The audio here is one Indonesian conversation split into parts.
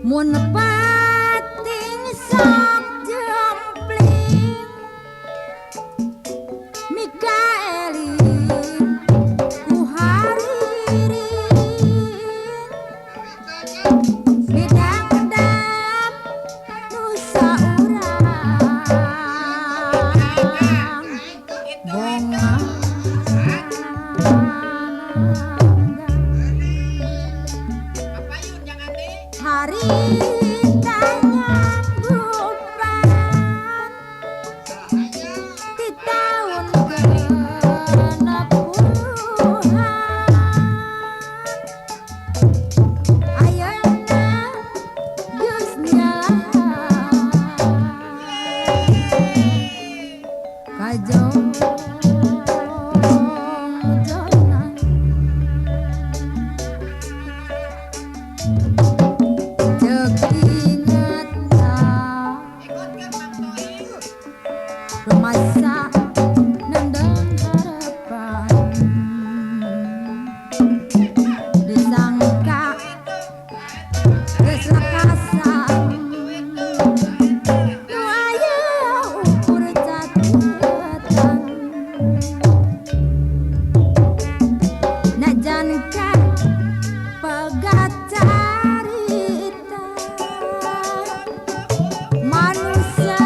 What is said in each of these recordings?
Mun pating sok jempling Mikaelin ku haririn Bidang-dam nusa urang Bonga hari tanyang gupan di tahun genep puluhan ayeuna geus nyalan kajong jonan masa nendang harapan disangka geus lekasan nu aya ukur catetan najan ka pegat carita manusia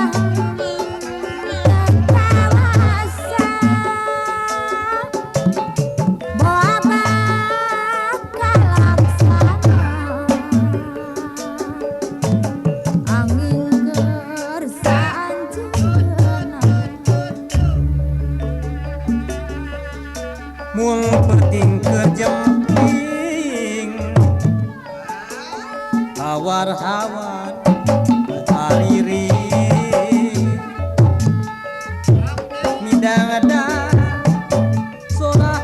Mung penting kejempling hawar-hawar aliri midang-dang sorah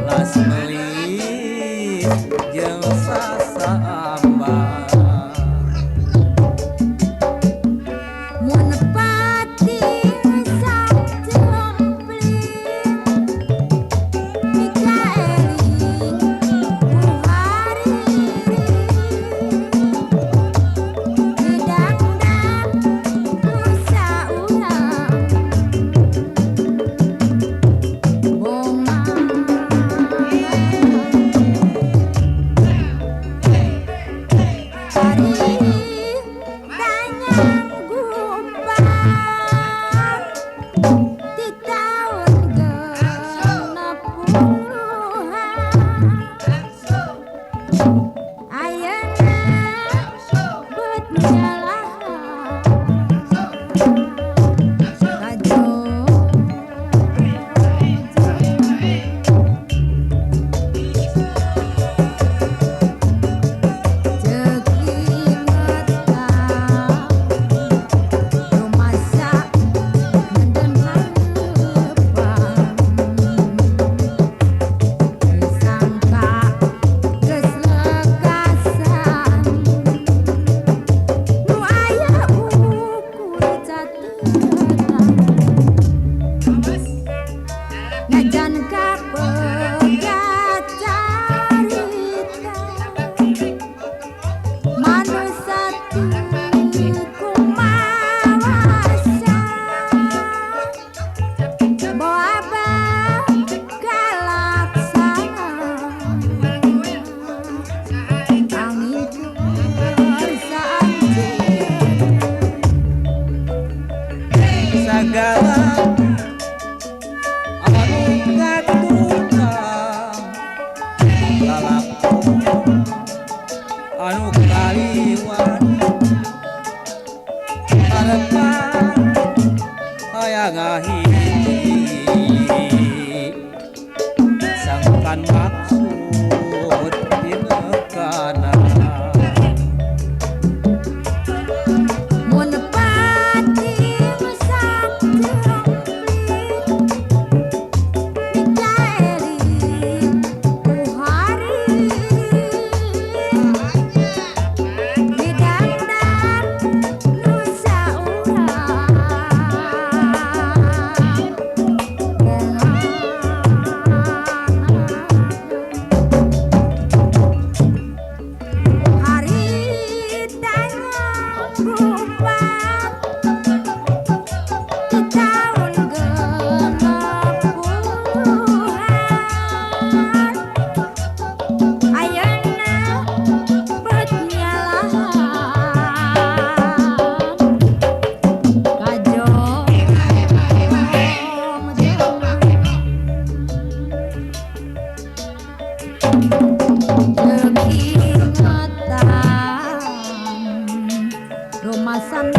las meuli jeung sasamba mun pating sok jempling Mikaelin ku haririn bidang-dang nusa urang bonga hari tanyang gupan di tahun genep puluhan ayeuna beut nyalan kajong ceuk ingetan rumasa nenden harapan disangka geus lekasan nu aya ukur catetan najan ka pegat carita manusia kumawasa boaba kalaksana angin kersaan sagala anu katukang lalakon anu kaliwan harapan hayang ngahiji sangkan maksud tinekana Ingatan rumasan